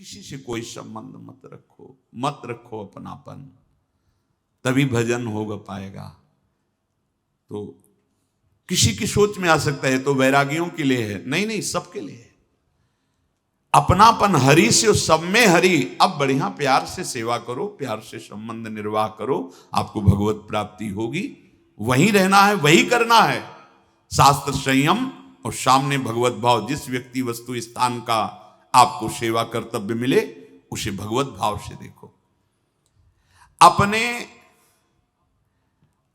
किसी से कोई संबंध मत रखो अपनापन, तभी भजन होगा पाएगा। तो किसी की सोच में आ सकता है तो वैरागियों के लिए है, नहीं नहीं, सबके लिए है। अपनापन हरि से, सब में हरि। अब बढ़िया प्यार से सेवा करो, प्यार से संबंध निर्वाह करो, आपको भगवत प्राप्ति होगी। वहीं रहना है, वही करना है। शास्त्र संयम और सामने भगवत भाव। जिस व्यक्ति वस्तु स्थान का आपको सेवा कर्तव्य मिले उसे भगवत भाव से देखो। अपने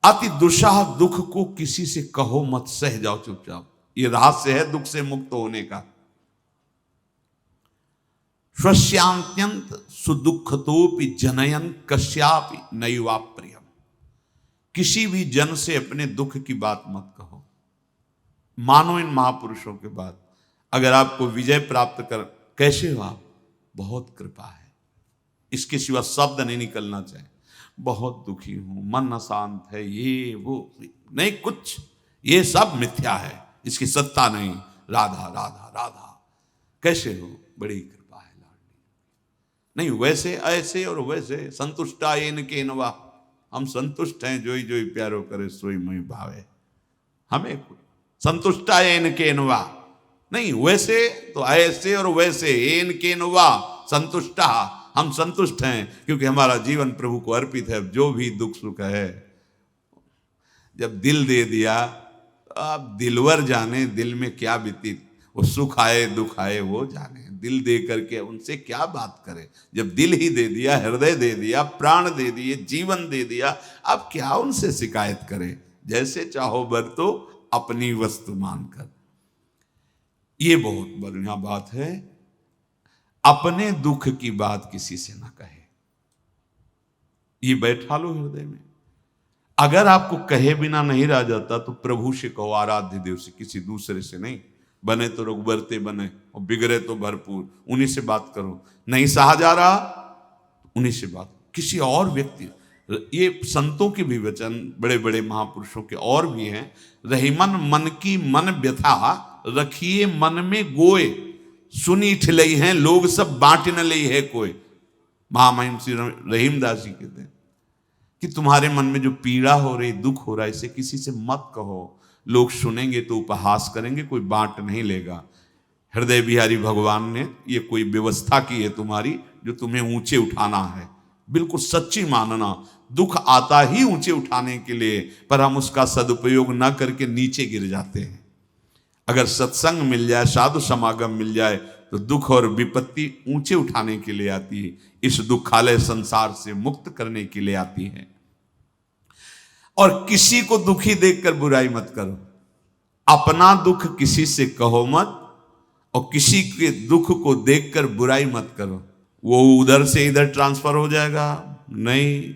अति दुस्साह दुख को किसी से कहो मत, सह जाओ चुपचाप। ये रहस्य है दुख से मुक्त होने का। स्वस्यांत्यंत सुदुखतोपि जनयन कस्यापि नैवा प्रियम। किसी भी जन से अपने दुख की बात मत कहो। मानो इन महापुरुषों के बाद अगर आपको विजय प्राप्त कर, कैसे हो आप? बहुत कृपा है, इसके सिवा शब्द नहीं निकलना चाहिए। बहुत दुखी हूं, मन अशांत है, ये वो नहीं, कुछ ये सब मिथ्या है, इसकी सत्ता नहीं। राधा राधा राधा, कैसे हो? बड़ी कृपा है लाडली। नहीं, वैसे ऐसे और वैसे संतुष्टा येन केनवा। हम संतुष्ट हैं, जोई जोई प्यारो करे सोई मोहि भावे। हमें संतुष्टा येन केनवा नहीं, वैसे तो ऐसे और वैसे येन केनवा संतुष्टा। हम संतुष्ट हैं क्योंकि हमारा जीवन प्रभु को अर्पित है। जो भी दुख सुख है, जब दिल दे दिया, अब दिलवर जाने दिल में क्या बीती। वो सुख आए दुख आए वो जाने, दिल दे करके उनसे क्या बात करें। जब दिल ही दे दिया, हृदय दे दिया, प्राण दे दिए, जीवन दे दिया, अब क्या उनसे शिकायत करें। जैसे चाहो बरतो अपनी वस्तु मानकर। ये बहुत बढ़िया बात है। अपने दुख की बात किसी से ना कहे, ये बैठा लो हृदय में। अगर आपको कहे बिना नहीं रह जाता तो प्रभु से कहो, आराध्य देव से, किसी दूसरे से नहीं। बने तो रघुबरते बने और बिगड़े तो भरपूर, उन्हीं से बात करो। नहीं सहा जा रहा, उन्हीं से बात। किसी और व्यक्ति, ये संतों के भी वचन, बड़े बड़े महापुरुषों के और भी हैं। रहीमन मन की मन व्यथा, रखिए मन में गोए। सुनी ठिलई हैं लोग सब, बांट न लई है कोई। महामहिम श्री रहीमदास जी कहते हैं कि तुम्हारे मन में जो पीड़ा हो रही, दुख हो रहा है, इसे किसी से मत कहो। लोग सुनेंगे तो उपहास करेंगे, कोई बांट नहीं लेगा। हृदय बिहारी भगवान ने ये कोई व्यवस्था की है तुम्हारी, जो तुम्हें ऊंचे उठाना है। बिल्कुल सच्ची मानना, दुख आता ही ऊंचे उठाने के लिए, पर हम उसका सदुपयोग ना करके नीचे गिर जाते हैं। अगर सत्संग मिल जाए, साधु समागम मिल जाए, तो दुख और विपत्ति ऊंचे उठाने के लिए आती है। इस दुखालय संसार से मुक्त करने के लिए आती है। और किसी को दुखी देखकर बुराई मत करो। अपना दुख किसी से कहो मत, और किसी के दुख को देखकर बुराई मत करो। वो उधर से इधर ट्रांसफर हो जाएगा, नहीं।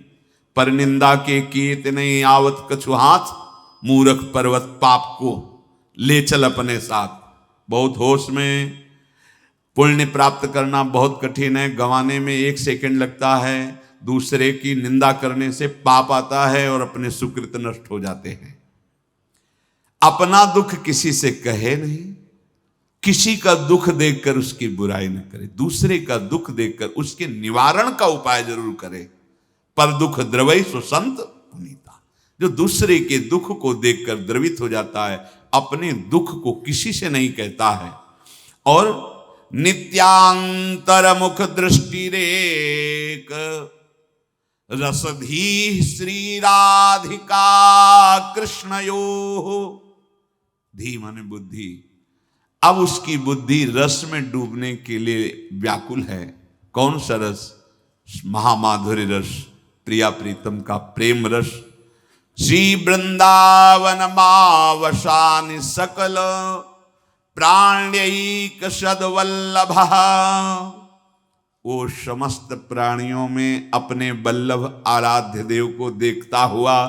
पर निंदा के कीत नहीं आवत कछु हाथ, मूर्ख पर्वत पाप को ले चल अपने साथ। बहुत होश में। पुण्य प्राप्त करना बहुत कठिन है, गंवाने में 1 सेकंड लगता है। दूसरे की निंदा करने से पाप आता है और अपने सुकृत नष्ट हो जाते हैं। अपना दुख किसी से कहे नहीं, किसी का दुख देखकर उसकी बुराई न करे। दूसरे का दुख देखकर उसके निवारण का उपाय जरूर करे। पर दुख द्रवई सो संत पुनीता। जो दूसरे के दुख को देखकर द्रवित हो जाता है, अपने दुख को किसी से नहीं कहता है। और नित्यांतर मुख दृष्टि रेक, रसधी श्री राधिका कृष्णयो। धी माने बुद्धि। अब उसकी बुद्धि रस में डूबने के लिए व्याकुल है। कौन सा रस? महामाधुर्य रस, प्रिया प्रीतम का प्रेम रस। श्री वृंदावन मावसानि सकल, प्राण्यैक सद्वल्लभ। वो समस्त प्राणियों में अपने वल्लभ आराध्य देव को देखता हुआ,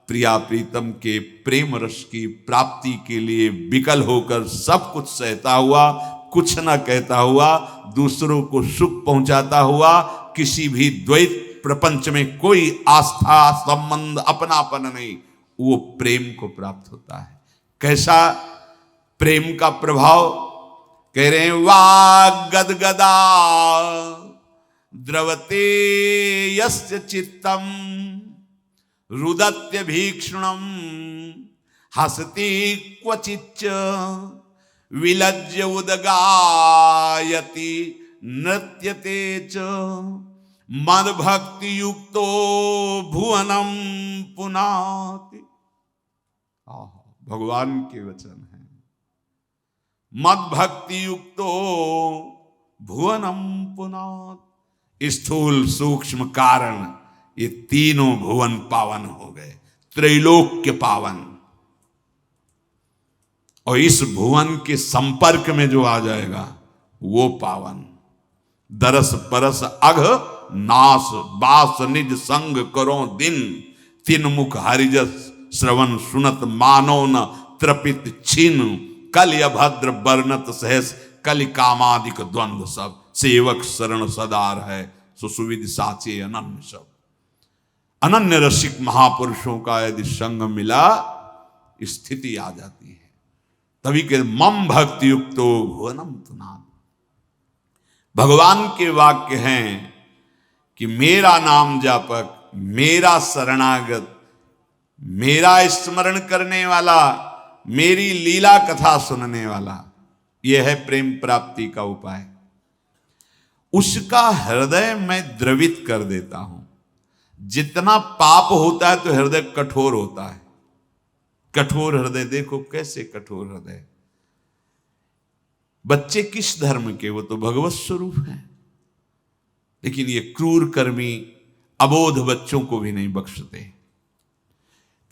प्रिया प्रीतम के प्रेम रस की प्राप्ति के लिए विकल होकर सब कुछ सहता हुआ, कुछ न कहता हुआ, दूसरों को सुख पहुंचाता हुआ, किसी भी द्वैत प्रपंच में कोई आस्था संबंध अपनापन नहीं, वो प्रेम को प्राप्त होता है। कैसा प्रेम का प्रभाव? कह रहे वाग गदगदा द्रवते यस्य चित्तम रुदत्य भीक्षुणम हसति क्वचिच्च विलज्य उदगायति नृत्यते च मद भक्ति युक्तो भुवनम पुनाति। भगवान के वचन है। मद भक्ति युक्तो भुवनम पुनाति। स्थूल सूक्ष्म कारण ये तीनों भुवन पावन हो गए, त्रैलोक्य पावन। और इस भुवन के संपर्क में जो आ जाएगा वो पावन। दरस परस अघ नास बास निज संग करो दिन, तीन मुख हरिजस श्रवण सुनत मानो न त्रपित छिन, कल अभद्र बरनत सहस कलि कामादिक द्वंद्व सब, सेवक शरण सदार है सुसुविद साचे अनन्य सब। अनन्य रसिक महापुरुषों का यदि संग मिला स्थिति आ जाती है। तभी के मम भक्ति युक्तो भुवनम पुनाति। भगवान के वाक्य हैं कि मेरा नाम जापक, मेरा शरणागत, मेरा स्मरण करने वाला, मेरी लीला कथा सुनने वाला, यह है प्रेम प्राप्ति का उपाय। उसका हृदय मैं द्रवित कर देता हूं। जितना पाप होता है तो हृदय कठोर होता है। कठोर हृदय, देखो कैसे कठोर हृदय। बच्चे किस धर्म के, वो तो भगवत स्वरूप है, लेकिन ये क्रूर कर्मी अबोध बच्चों को भी नहीं बख्शते।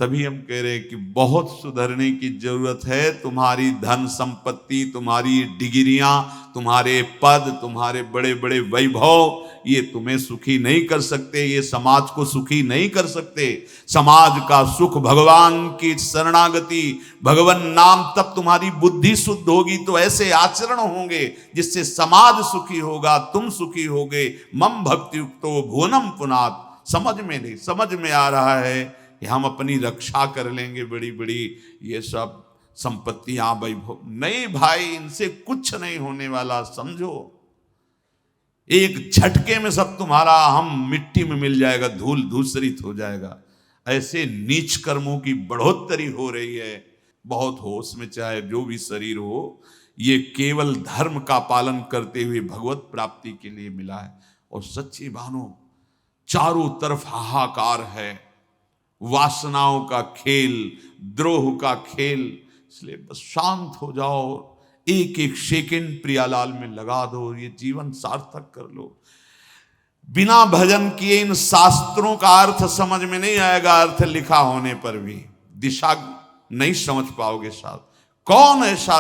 तभी हम कह रहे हैं कि बहुत सुधरने की जरूरत है। तुम्हारी धन संपत्ति, तुम्हारी डिग्रियां, तुम्हारे पद, तुम्हारे बड़े बड़े वैभव, ये तुम्हें सुखी नहीं कर सकते, ये समाज को सुखी नहीं कर सकते। समाज का सुख भगवान की शरणागति, भगवान नाम, तब तुम्हारी बुद्धि शुद्ध होगी तो ऐसे आचरण होंगे जिससे समाज सुखी होगा, तुम सुखी होगे। मम भक्ति युक्तो भुवनम पुनाति। समझ में नहीं, समझ में आ रहा है कि हम अपनी रक्षा कर लेंगे, बड़ी बड़ी ये सब संपत्तियां वैभव, नहीं भाई, इनसे कुछ नहीं होने वाला। समझो एक झटके में सब तुम्हारा हम मिट्टी में मिल जाएगा, धूल धूसरित हो जाएगा। ऐसे नीच कर्मों की बढ़ोतरी हो रही है। बहुत होश में, चाहे जो भी शरीर हो, ये केवल धर्म का पालन करते हुए भगवत प्राप्ति के लिए मिला है। और सच्ची मानो चारों तरफ हाहाकार है, वासनाओं का खेल, द्रोह का खेल। इसलिए बस शांत हो जाओ, एक एक सेकंड प्रियालाल में लगा दो, ये जीवन सार्थक कर लो। बिना भजन किए इन शास्त्रों का अर्थ समझ में नहीं आएगा। अर्थ लिखा होने पर भी दिशा नहीं समझ पाओगे। साहब कौन ऐसा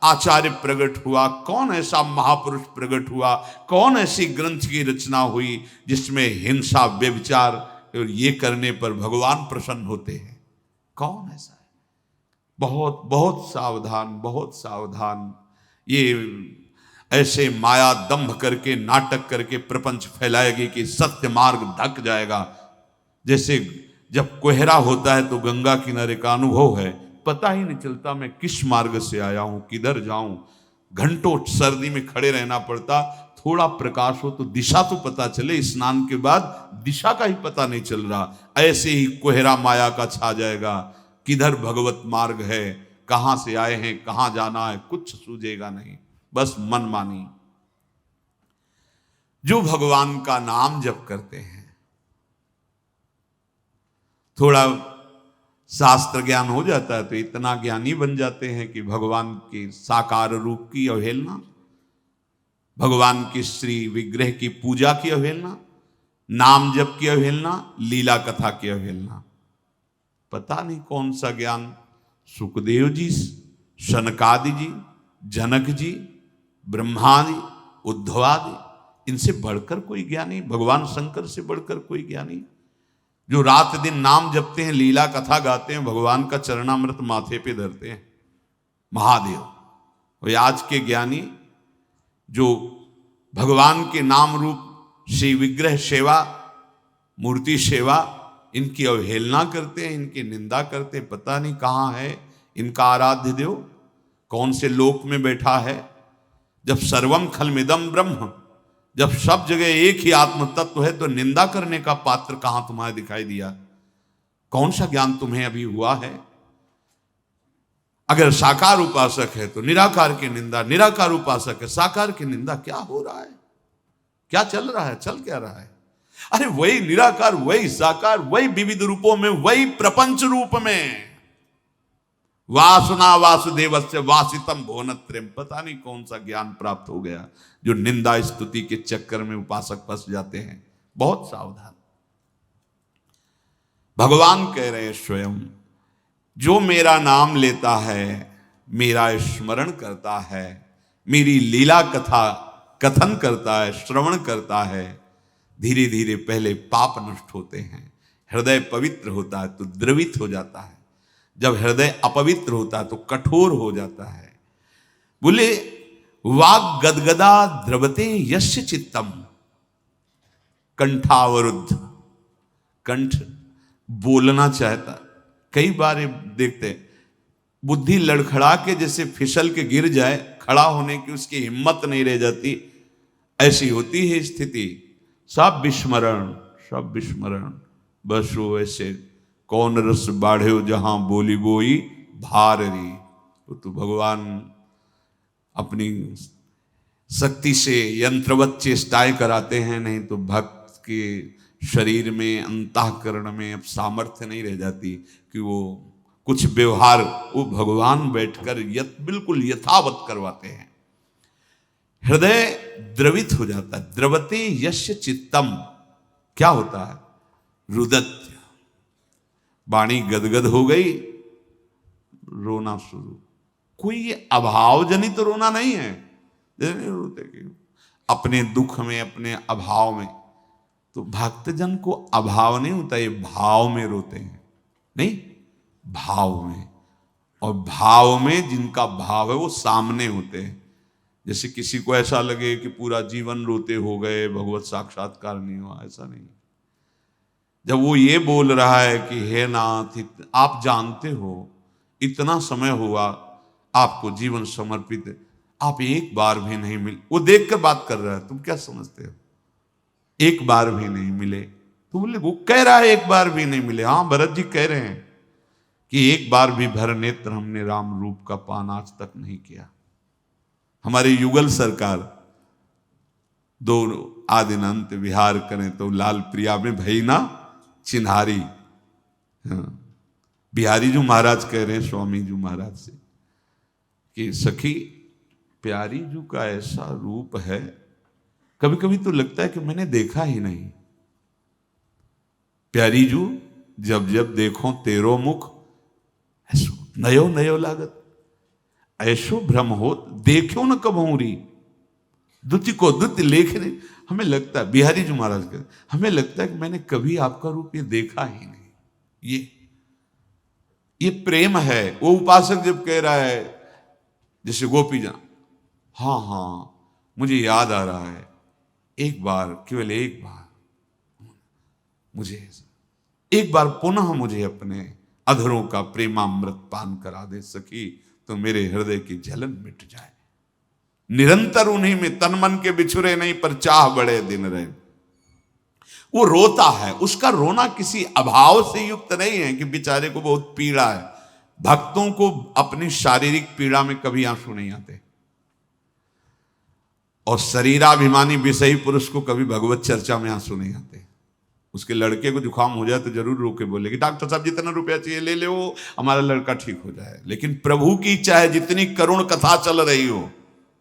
आचार्य प्रकट हुआ, कौन ऐसा महापुरुष प्रकट हुआ, कौन ऐसी ग्रंथ की रचना हुई जिसमें हिंसा, व्यभिचार और ये करने पर भगवान प्रसन्न होते हैं? कौन ऐसा है? बहुत बहुत सावधान, बहुत सावधान। ये ऐसे माया दंभ करके, नाटक करके प्रपंच फैलाएगी कि सत्य मार्ग ढक जाएगा। जैसे जब कोहरा होता है तो गंगा किनारे का अनुभव है, पता ही नहीं चलता मैं किस मार्ग से आया हूं, किधर जाऊं। घंटों सर्दी में खड़े रहना पड़ता, थोड़ा प्रकाश हो तो दिशा तो पता चले। स्नान के बाद दिशा का ही पता नहीं चल रहा। ऐसे ही कोहरा माया का छा जाएगा, किधर भगवत मार्ग है, कहां से आए हैं, कहां जाना है, कुछ सूझेगा नहीं, बस मनमानी। जो भगवान का नाम जप करते हैं, थोड़ा शास्त्र ज्ञान हो जाता है तो इतना ज्ञानी बन जाते हैं कि भगवान के साकार रूप की अवहेलना, भगवान के श्री विग्रह की पूजा की अवहेलना, नाम जप की अवहेलना, लीला कथा की अवहेलना। पता नहीं कौन सा ज्ञान सुखदेव जी, शनकादि जी, जनक जी, ब्रह्मा जी, उद्धवादि, इनसे बढ़कर कोई ज्ञानी, भगवान शंकर से बढ़कर कोई ज्ञानी, जो रात दिन नाम जपते हैं, लीला कथा गाते हैं, भगवान का चरणामृत माथे पे धरते हैं, महादेव। और आज के ज्ञानी जो भगवान के नाम रूप श्री विग्रह सेवा, मूर्ति सेवा, इनकी अवहेलना करते हैं, इनकी निंदा करते हैं। पता नहीं कहाँ है इनका आराध्य देव, कौन से लोक में बैठा है। जब सर्वम खलमिदम ब्रह्म, जब सब जगह एक ही आत्म तत्व है, तो निंदा करने का पात्र कहां तुम्हारे दिखाई दिया? कौन सा ज्ञान तुम्हें अभी हुआ है? अगर साकार उपासक है तो निराकार की निंदा, निराकार उपासक है साकार की निंदा। क्या हो रहा है? क्या चल रहा है? चल क्या रहा है? अरे वही निराकार, वही साकार, वही विविध रूपों में, वही प्रपंच रूप में। वासना वासुदेवस्य वासितम भुवनत्रयम्। पता नहीं कौन सा ज्ञान प्राप्त हो गया जो निंदा स्तुति के चक्कर में उपासक फंस जाते हैं। बहुत सावधान। भगवान कह रहे हैं स्वयं, जो मेरा नाम लेता है, मेरा स्मरण करता है, मेरी लीला कथा कथन करता है, श्रवण करता है, धीरे धीरे पहले पाप नष्ट होते हैं, हृदय पवित्र होता है तो द्रवित हो जाता है, जब हृदय अपवित्र होता है तो कठोर हो जाता है। बोले वाग गदगदा द्रवते यस्य चित्तम, कंठावरुद्ध, कंठ बोलना चाहता। कई बार देखते हैं बुद्धि लड़खड़ा के जैसे फिसल के गिर जाए, खड़ा होने की उसकी हिम्मत नहीं रह जाती, ऐसी होती है स्थिति। सब विस्मरण, सब विस्मरण, बस वो ऐसे कौन रस बाढ़े जहां बोली बोई भार री। तो भगवान अपनी शक्ति से यंत्रवत चेष्टाएं कराते हैं, नहीं तो भक्त के शरीर में, अंतःकरण में अब सामर्थ्य नहीं रह जाती कि वो कुछ व्यवहार वो भगवान बैठकर बिल्कुल यथावत करवाते हैं। हृदय द्रवित हो जाता है। द्रवते यस्य चित्तम, क्या होता है? रुदत्य, वाणी गदगद हो गई, रोना शुरू। कोई ये अभाव जनित तो रोना नहीं है, नहीं रोते क्यों? अपने दुख में, अपने अभाव में। तो भक्तजन को अभाव नहीं होता, ये भाव में रोते हैं, नहीं भाव में। और भाव में जिनका भाव है वो सामने होते हैं। जैसे किसी को ऐसा लगे कि पूरा जीवन रोते हो गए, भगवत साक्षात्कार नहीं हुआ, ऐसा नहीं। जब वो ये बोल रहा है कि हे नाथ, आप जानते हो इतना समय हुआ आपको जीवन समर्पित, आप एक बार भी नहीं मिले। वो देखकर बात कर रहा है, तुम क्या समझते हो? एक बार भी नहीं मिले। तो बोले वो कह रहा है एक बार भी नहीं मिले। हाँ, भरत जी कह रहे हैं कि एक बार भी भर नेत्र हमने राम रूप का पान आज तक नहीं किया। हमारे युगल सरकार दो आदिन अंत विहार करें तो लाल प्रिया में भई ना चिन्हारी। हाँ, बिहारी जी महाराज कह रहे हैं स्वामी जी महाराज से कि सखी प्यारी जी का ऐसा रूप है, कभी कभी तो लगता है कि मैंने देखा ही नहीं। प्यारी जू जब जब देखो तेरो मुख, ऐसो नयो नयो लागत, ऐसो भ्रम हो देखो न कबूरी, द्वितीय को द्वितीय लेखने। हमें लगता है, बिहारी जी महाराज कहते, हमें लगता है कि मैंने कभी आपका रूप ये देखा ही नहीं। ये प्रेम है। वो उपासक जब कह रहा है जैसे गोपी जन, हाँ हाँ मुझे याद आ रहा है, एक बार, केवल एक बार मुझे, एक बार पुनः मुझे अपने अधरों का प्रेमामृत पान करा दे सखी, तो मेरे हृदय की जलन मिट जाए। निरंतर उन्हीं में तन मन के बिछुरे नहीं, पर चाह बड़े दिन रहे। वो रोता है, उसका रोना किसी अभाव से युक्त नहीं है कि बेचारे को बहुत पीड़ा है। भक्तों को अपनी शारीरिक पीड़ा में कभी आंसू नहीं आते, और शरीराभिमानी विषयी पुरुष को कभी भगवत चर्चा में आंसू नहीं आते। उसके लड़के को जुकाम हो जाए तो जरूर रो के बोले कि डॉक्टर साहब जितना रुपया चाहिए ले लो, हमारा लड़का ठीक हो जाए। लेकिन प्रभु की इच्छा है, जितनी करुण कथा चल रही हो,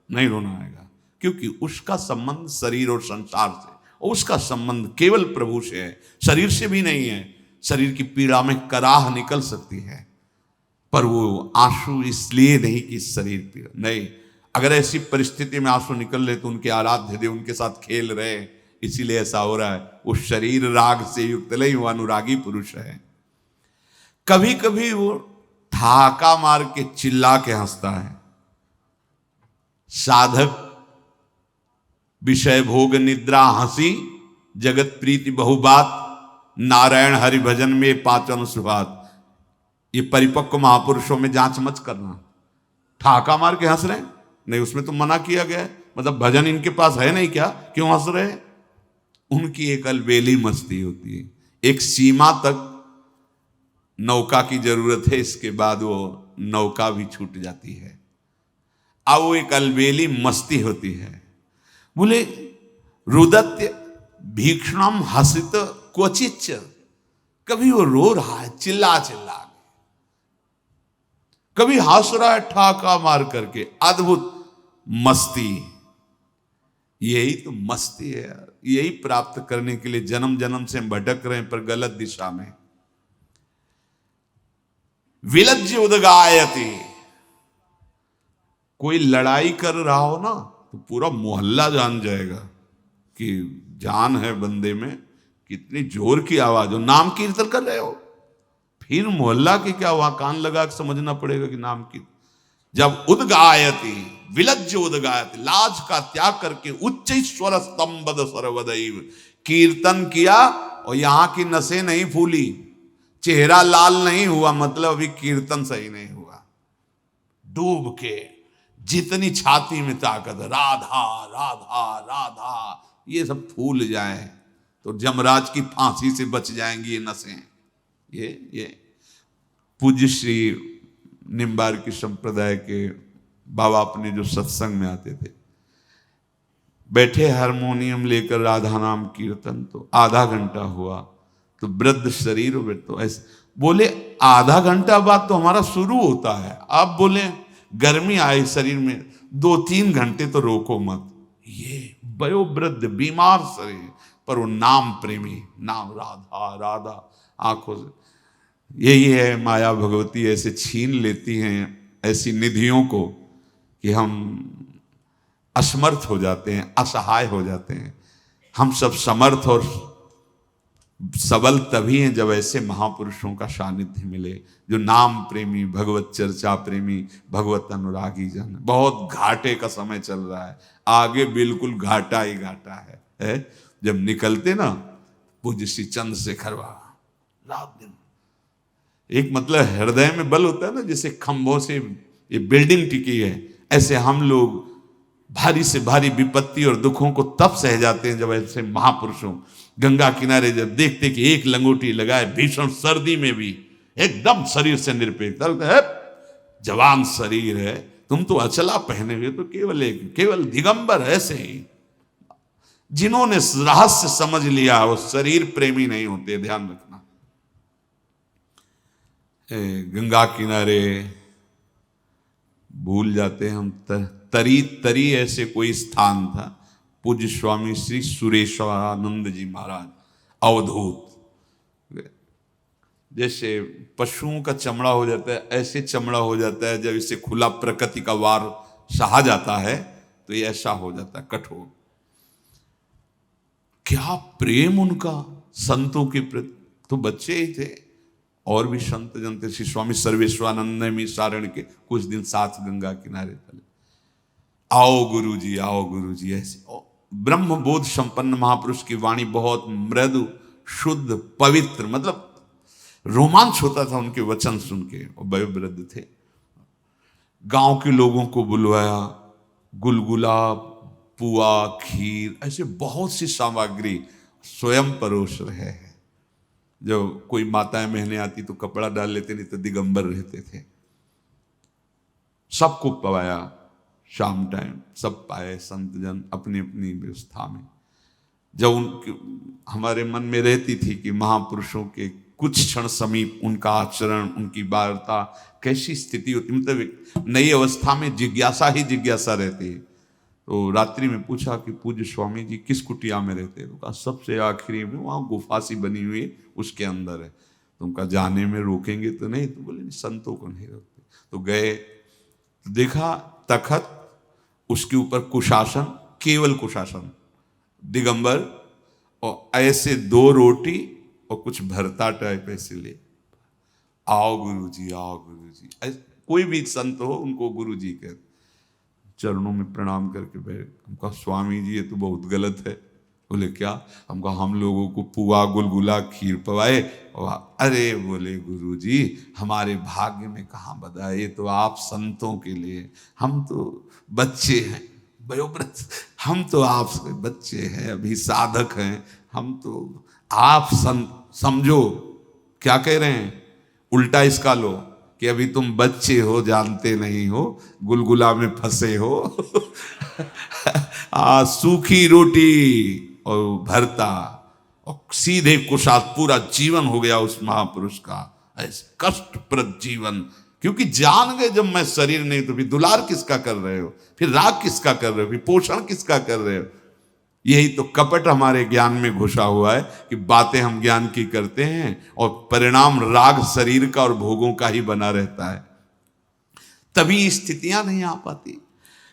नहीं रोना आएगा, क्योंकि उसका संबंध शरीर और संसार से, और उसका संबंध केवल प्रभु से है, शरीर से भी नहीं है। शरीर की पीड़ा में कराह निकल सकती है, पर वो आंसू इसलिए नहीं कि शरीर पीड़ा नहीं। अगर ऐसी परिस्थिति में आंसू निकल रहे तो उनके आराध्य देव उनके साथ खेल रहे, इसीलिए ऐसा हो रहा है। वो शरीर राग से युक्त नहीं, वो अनुरागी पुरुष है। कभी कभी वो ठाका मार के चिल्ला के हंसता है। साधक विषय भोग निद्रा हंसी, जगत प्रीति बहुबात, नारायण हरि भजन में पाचन सुभात। ये परिपक्व महापुरुषों में जांच मत करना। ठाका मार के हंस रहे, नहीं, उसमें तो मना किया गया है। मतलब भजन इनके पास है नहीं क्या, क्यों हंस रहे? उनकी एक अलबेली मस्ती होती है, एक सीमा तक नौका की जरूरत है, इसके बाद वो नौका भी छूट जाती है। अब वो एक अलबेली मस्ती होती है। बोले रुदत्य भीक्षणम हसित क्वचिच, कभी वो रो रहा है चिल्ला चिल्ला के, कभी हंस रहा है ठाका मार करके। अद्भुत मस्ती, यही तो मस्ती है यार। यही प्राप्त करने के लिए जन्म जन्म से हम भटक रहे हैं, पर गलत दिशा में। विलज्ज उदगायति, कोई लड़ाई कर रहा हो ना तो पूरा मोहल्ला जान जाएगा कि जान है बंदे में, कितनी जोर की आवाज हो। नाम कीर्तन कर रहे हो, फिर मोहल्ला की क्या, वहां कान लगा के समझना पड़ेगा कि नाम की। जब उदगायति, विलज्ज उदगायति, लाज का त्याग करके उच्च स्वर स्तंभद सर्वदैव, कीर्तन किया और यहां की नसें नहीं फूली, चेहरा लाल नहीं हुआ, मतलब अभी कीर्तन सही नहीं हुआ। डूब के जितनी छाती में ताकत, राधा राधा राधा, ये सब फूल जाए तो जमराज की फांसी से बच जाएंगी ये नसें। ये पूज्य श्री निम्बार की संप्रदाय के बाबा अपने जो सत्संग में आते थे, बैठे हारमोनियम लेकर राधा नाम कीर्तन, तो आधा घंटा हुआ तो वृद्ध शरीर में तो ऐसे बोले, आधा घंटा बाद तो हमारा शुरू होता है, आप बोले गर्मी आई शरीर में, 2-3 घंटे तो रोको मत। ये वयोवृद्ध बीमार शरीर, पर वो नाम प्रेमी, नाम राधा राधा आंखों से। यही है माया भगवती, ऐसे छीन लेती हैं ऐसी निधियों को कि हम असमर्थ हो जाते हैं, असहाय हो जाते हैं। हम सब समर्थ और सबल तभी हैं जब ऐसे महापुरुषों का सानिध्य मिले, जो नाम प्रेमी, भगवत चर्चा प्रेमी, भगवत अनुरागी जन। बहुत घाटे का समय चल रहा है, आगे बिल्कुल घाटा ही घाटा है? जब निकलते ना पूज्य श्री चंद्रशेखर बाबा, रात दिन एक मतलब हृदय में बल होता है ना, जैसे खंभों से ये बिल्डिंग टिकी है, ऐसे हम लोग भारी से भारी विपत्ति और दुखों को तब सह जाते हैं जब ऐसे महापुरुषों गंगा किनारे जब देखते कि एक लंगोटी लगाए, भीषण सर्दी में भी एकदम शरीर से निरपेक्ष है, जवान शरीर है, तुम तो अचला पहने हुए तो केवल दिगंबर। ऐसे ही जिन्होंने रहस्य समझ लिया वो शरीर प्रेमी नहीं होते, ध्यान रखना। गंगा किनारे भूल जाते हैं हम, तरी ऐसे कोई स्थान था, पूज्य स्वामी श्री सुरेश्वरानंद जी महाराज अवधूत। जैसे पशुओं का चमड़ा हो जाता है, ऐसे चमड़ा हो जाता है जब इसे खुला प्रकृति का वार सहा जाता है, तो ये ऐसा हो जाता है कठोर। क्या प्रेम उनका संतों के प्रति, तो बच्चे ही थे, और भी संत जन थे। श्री स्वामी सर्वेश्वरानंद ने सारण के कुछ दिन साथ गंगा किनारे चले, आओ गुरुजी आओ गुरुजी, ऐसे ब्रह्म बोध संपन्न महापुरुष की वाणी बहुत मृदु शुद्ध पवित्र, मतलब रोमांच होता था उनके वचन सुन के। और वयोवृद्ध थे, गांव के लोगों को बुलवाया, गुलगुला, पुआ, खीर, ऐसे बहुत सी सामग्री स्वयं परोस रहे हैं। जब कोई माताएं बहनें आती तो कपड़ा डाल लेते, नहीं तो दिगंबर रहते थे। सबको पवाया, शाम टाइम सब पाए संत जन अपनी अपनी व्यवस्था में। जब उनके हमारे मन में रहती थी कि महापुरुषों के कुछ क्षण समीप उनका आचरण, उनकी वार्ता, कैसी स्थिति होती, मतलब नई अवस्था में जिज्ञासा ही जिज्ञासा रहती है। तो रात्रि में पूछा कि पूज्य स्वामी जी किस कुटिया में रहते हैं? तो कहा सबसे आखिरी में, वहाँ गुफा सी बनी हुई है उसके अंदर है। तो उनका जाने में रोकेंगे तो नहीं? तो बोले संतों को नहीं रोकते। तो गए, देखा तखत, उसके ऊपर कुशासन, केवल कुशासन, दिगंबर, और ऐसे 2 रोटी और कुछ भरता टाइप ऐसे ले, आओ गुरुजी आओ गुरुजी। कोई भी संत हो उनको गुरुजी कहते। चरणों में प्रणाम करके बैठ, उनका स्वामी जी ये तो बहुत गलत है, बोले क्या? हम कहा हम लोगों को पुआ गुलगुला खीर पवाए। अरे बोले गुरुजी हमारे भाग्य में कहाँ बधा, ये तो आप संतों के लिए, हम तो बच्चे हैं वयोवृद्ध, हम तो आपसे बच्चे हैं, अभी साधक हैं हम तो, आप समझो क्या कह रहे हैं, उल्टा इसका लो कि अभी तुम बच्चे हो, जानते नहीं हो, गुलगुला में फंसे हो सूखी रोटी और भरता और सीधे कुशात, पूरा जीवन हो गया उस महापुरुष का ऐसे कष्टप्रद जीवन। क्योंकि जान गए जब मैं शरीर नहीं, तो फिर दुलार किसका कर रहे हो, फिर राग किसका कर रहे हो, फिर पोषण किसका कर रहे हो। यही तो कपट हमारे ज्ञान में घुसा हुआ है कि बातें हम ज्ञान की करते हैं और परिणाम राग शरीर का और भोगों का ही बना रहता है। तभी स्थितियां नहीं आ पाती।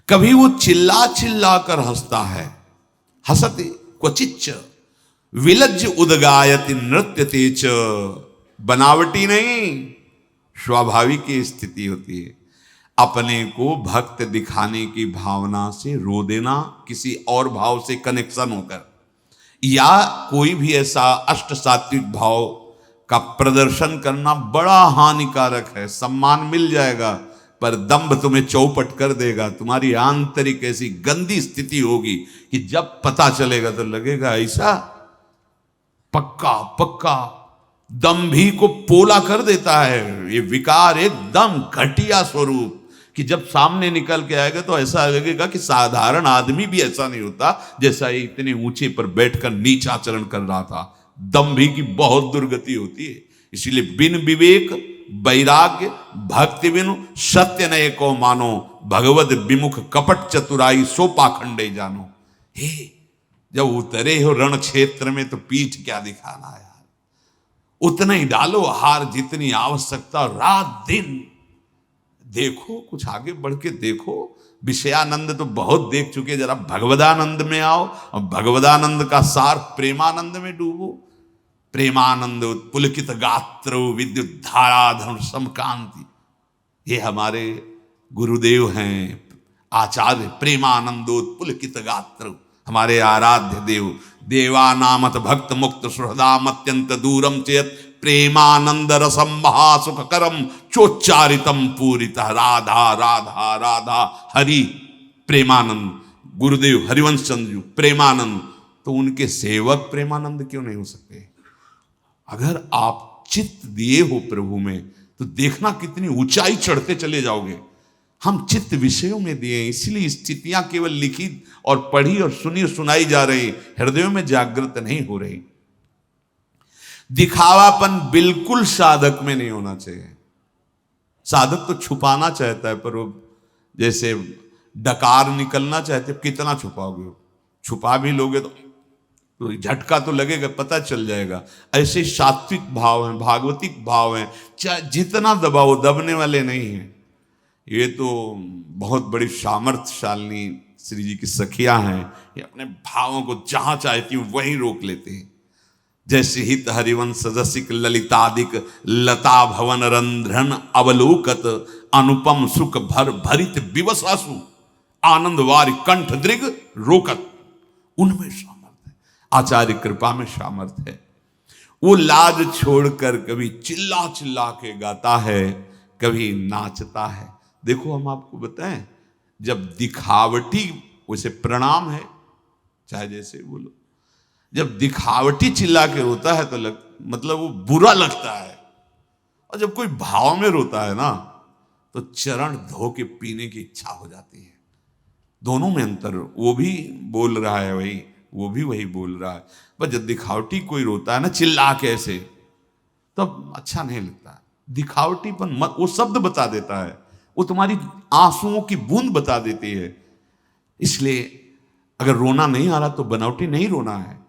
कभी वो चिल्ला चिल्ला कर हंसता है, हंसते क्वचिच्च विलज्ज उदगायति नृत्यते च, बनावटी नहीं स्वाभाविक की स्थिति होती है। अपने को भक्त दिखाने की भावना से रो देना, किसी और भाव से कनेक्शन होकर, या कोई भी ऐसा अष्ट सात्विक भाव का प्रदर्शन करना बड़ा हानिकारक है। सम्मान मिल जाएगा पर दंभ तुम्हें चौपट कर देगा। तुम्हारी आंतरिक ऐसी गंदी स्थिति होगी कि जब पता चलेगा तो लगेगा ऐसा पक्का पक्का दंभी को पोला कर देता है। ये विकार एकदम घटिया स्वरूप कि जब सामने निकल के आएगा तो ऐसा लगेगा कि साधारण आदमी भी ऐसा नहीं होता जैसा ये इतने ऊंचे पर बैठकर नीच आचरण कर रहा था। दंभी की बहुत दुर्गति होती है। इसीलिए बिन विवेक वैराग्य भक्ति बिनु सत्य नये को मानो, भगवत विमुख कपट चतुराई सो पाखंडे जानो। हे जब उतरे हो रण क्षेत्र में तो पीठ क्या दिखाना यार, उतना ही डालो हार जितनी आवश्यकता, रात दिन देखो, कुछ आगे बढ़ के देखो। विषयानंद तो बहुत देख चुके, जरा भगवदानंद में आओ और भगवदानंद का सार प्रेमानंद में डूबो। प्रेमानंद उत्पुलकित गात्र विद्युत धाराधन समकांति, ये हमारे गुरुदेव हैं आचार्य प्रेमानंदोत्पुलकित गात्र, हमारे आराध्य देव। देवानामत भक्त मुक्त सुहृदाम अत्यंत दूरम चेत प्रेमानंद रसम महासुखकरम चोच्चारितम पूरितः राधा राधा राधा हरि। प्रेमानंद गुरुदेव हरिवंश चंद्र प्रेमानंद, तो उनके सेवक प्रेमानंद क्यों नहीं हो सकते? अगर आप चित्त दिए हो प्रभु में तो देखना कितनी ऊंचाई चढ़ते चले जाओगे। हम चित्त विषयों में दिए, इसलिए स्थितियां केवल लिखी और पढ़ी और सुनी और सुनाई जा रही, हृदयों में जागृत नहीं हो रही। दिखावापन बिल्कुल साधक में नहीं होना चाहिए। साधक तो छुपाना चाहता है, पर वो जैसे डकार निकलना चाहते, कितना छुपाओगे? छुपा भी लोगे तो झटका तो लगेगा, पता चल जाएगा। ऐसे सात्विक भाव हैं, भागवतिक भाव हैं, चाहे जितना दबाओ दबने वाले नहीं हैं। ये तो बहुत बड़ी सामर्थ्यशालिनी श्री जी की सखियां हैं, ये अपने भावों को जहां चाहती हूं वहीं रोक लेते हैं। जैसे हित हरिवंश रसिक ललितादिक लता भवन रंध्रन अवलोकत अनुपम सुख भर भरित विवसासु आनंद वारि कंठ दृग रोकत, उनमें सामर्थ्य है, आचार्य कृपा में सामर्थ्य है। वो लाज छोड़कर कभी चिल्ला चिल्ला के गाता है, कभी नाचता है। देखो हम आपको बताएं, जब दिखावटी, वैसे प्रणाम है चाहे जैसे बोलो, जब दिखावटी चिल्ला के रोता है तो मतलब वो बुरा लगता है, और जब कोई भाव में रोता है ना तो चरण धो के पीने की इच्छा हो जाती है। दोनों में अंतर, वो भी बोल रहा है वही, वो भी वही बोल रहा है, पर जब दिखावटी कोई रोता है ना चिल्ला के ऐसे, तब अच्छा नहीं लगता। दिखावटीपन वो शब्द बता देता है, वो तुम्हारी आंसुओं की बूंद बता देती है। इसलिए अगर रोना नहीं आ रहा तो बनावटी नहीं रोना है।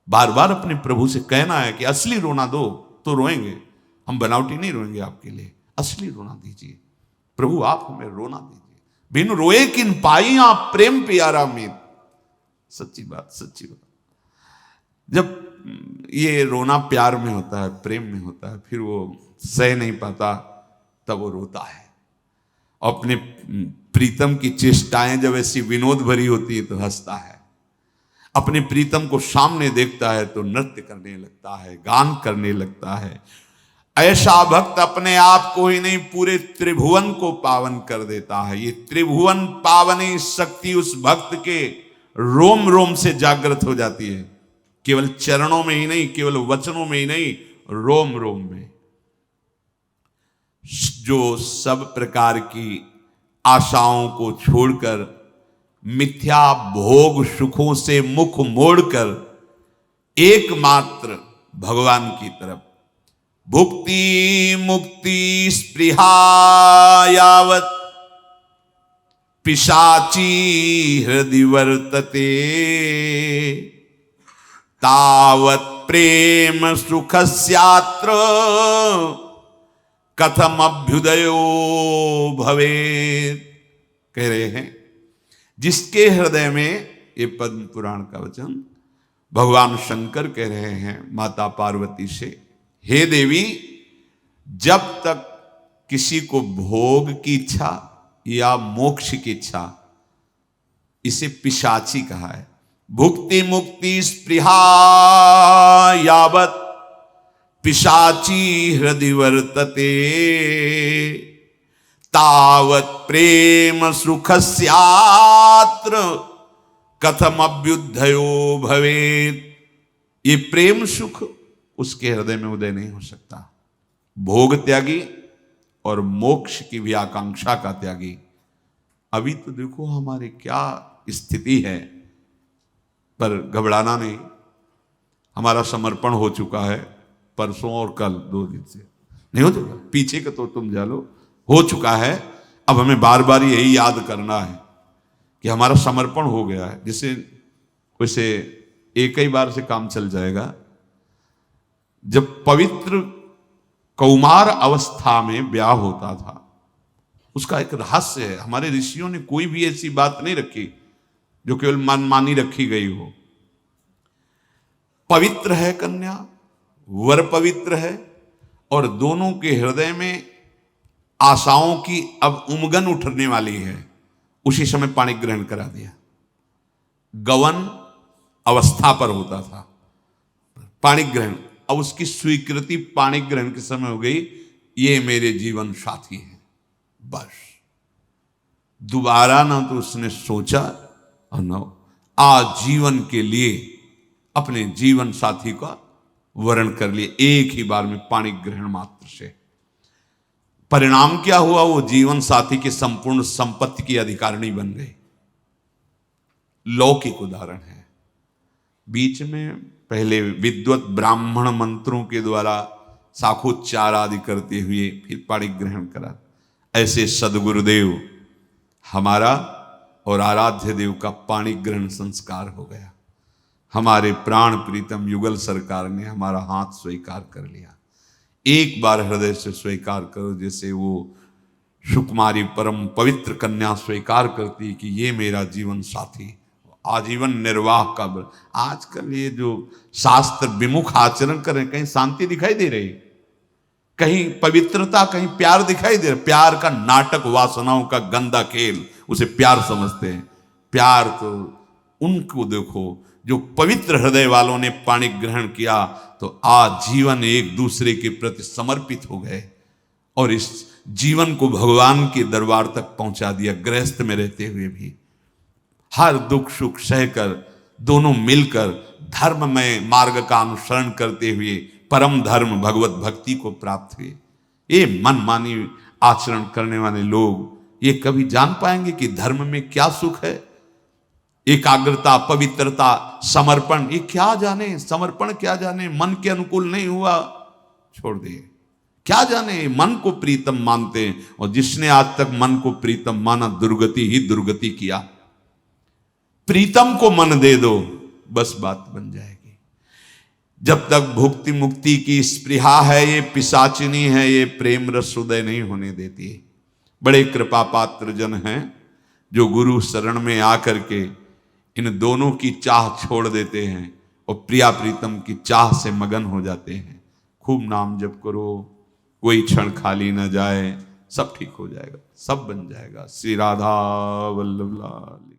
बार बार अपने प्रभु से कहना है कि असली रोना दो तो रोएंगे, हम बनावटी नहीं रोएंगे आपके लिए, असली रोना दीजिए प्रभु, आप हमें रोना दीजिए। बिन रोए किन पाई आप प्रेम प्यारा मीत, सच्ची बात, सच्ची बात। जब ये रोना प्यार में होता है, प्रेम में होता है, फिर वो सह नहीं पाता, तब वो रोता है। अपने प्रीतम की चेष्टाएं जब ऐसी विनोद भरी होती है तो हंसता है। अपने प्रीतम को सामने देखता है तो नृत्य करने लगता है, गान करने लगता है। ऐसा भक्त अपने आप को ही नहीं पूरे त्रिभुवन को पावन कर देता है। ये त्रिभुवन पावनी शक्ति उस भक्त के रोम रोम से जागृत हो जाती है, केवल चरणों में ही नहीं, केवल वचनों में ही नहीं, रोम रोम में। जो सब प्रकार की आशाओं को छोड़कर मिथ्या भोग सुखों से मुख मोड़कर एकमात्र भगवान की तरफ भुक्ति मुक्ति स्पृहा यावत पिशाची हृदय वर्तते तावत प्रेम सुखस्यात्र कथम अभ्युदयो भवेत्। कह रहे हैं जिसके हृदय में, ये पद्म पुराण का वचन भगवान शंकर कह रहे हैं माता पार्वती से, हे देवी, जब तक किसी को भोग की इच्छा या मोक्ष की इच्छा, इसे पिशाची कहा है। भुक्ति मुक्ति स्पृहा यावत पिशाची हृदय वर्तते तावत प्रेम सुखस्यात्र कथम अभ्युदयो भवेत्। ये प्रेम सुख उसके हृदय में उदय नहीं हो सकता। भोग त्यागी और मोक्ष की भी आकांक्षा का त्यागी। अभी तो देखो हमारी क्या स्थिति है, पर घबराना नहीं। हमारा समर्पण हो चुका है, परसों और कल 2 दिन से नहीं हो चुका, पीछे का तो तुम जानो हो चुका है। अब हमें बार बार यही याद करना है कि हमारा समर्पण हो गया है। जिसे वैसे एक ही बार से काम चल जाएगा। जब पवित्र कौमार अवस्था में ब्याह होता था, उसका एक रहस्य है। हमारे ऋषियों ने कोई भी ऐसी बात नहीं रखी जो केवल मनमानी रखी गई हो। पवित्र है कन्या, वर पवित्र है, और दोनों के हृदय में आशाओं की अब उमगन उठने वाली है। उसी समय पाणी ग्रहण करा दिया। गवन अवस्था पर होता था पाणी ग्रहण, अब उसकी स्वीकृति पाणी ग्रहण के समय हो गई, ये मेरे जीवन साथी है। बस दोबारा ना तो उसने सोचा और न आजीवन के लिए अपने जीवन साथी का वर्ण कर लिए एक ही बार में पाणी ग्रहण मात्र से। परिणाम क्या हुआ? वो जीवन साथी की संपूर्ण संपत्ति की अधिकारिणी बन गई। लौकिक उदाहरण है। बीच में पहले विद्वत ब्राह्मण मंत्रों के द्वारा शाखोच्चार आदि करते हुए फिर पाणी ग्रहण करा। ऐसे सदगुरुदेव हमारा और आराध्य देव का पाणी ग्रहण संस्कार हो गया। हमारे प्राण प्रीतम युगल सरकार ने हमारा हाथ स्वीकार कर लिया। एक बार हृदय से स्वीकार करो, जैसे वो सुकुमारी परम पवित्र कन्या स्वीकार करती कि ये मेरा जीवन साथी, आजीवन निर्वाह का। आजकल ये जो शास्त्र विमुख आचरण कर रहे हैं, कहीं शांति दिखाई दे रही, कहीं पवित्रता, कहीं प्यार दिखाई दे रहा। प्यार का नाटक, वासनाओं का गंदा खेल, उसे प्यार समझते हैं। प्यार तो उनको देखो जो पवित्र हृदय वालों ने पाणी ग्रहण किया तो आजीवन एक दूसरे के प्रति समर्पित हो गए और इस जीवन को भगवान के दरबार तक पहुंचा दिया। गृहस्थ में रहते हुए भी हर दुख सुख सहकर दोनों मिलकर धर्म में मार्ग का अनुसरण करते हुए परम धर्म भगवत भक्ति को प्राप्त हुए। ये मनमानी आचरण करने वाले लोग ये कभी जान पाएंगे कि धर्म में क्या सुख है? एकाग्रता, पवित्रता, समर्पण, ये क्या जाने, समर्पण क्या जाने। मन के अनुकूल नहीं हुआ, छोड़ दिए। क्या जाने, मन को प्रीतम मानते हैं, और जिसने आज तक मन को प्रीतम माना दुर्गति ही दुर्गति किया। प्रीतम को मन दे दो, बस बात बन जाएगी। जब तक भुक्ति मुक्ति की स्पृहा है, ये पिशाचिनी है, ये प्रेम रस उदय नहीं होने देती। बड़े कृपा पात्र जन हैं जो गुरु शरण में आकर के इन दोनों की चाह छोड़ देते हैं और प्रिया प्रीतम की चाह से मगन हो जाते हैं। खूब नाम जप करो, कोई क्षण खाली न जाए, सब ठीक हो जाएगा, सब बन जाएगा। श्री राधा वल्लभ लाल।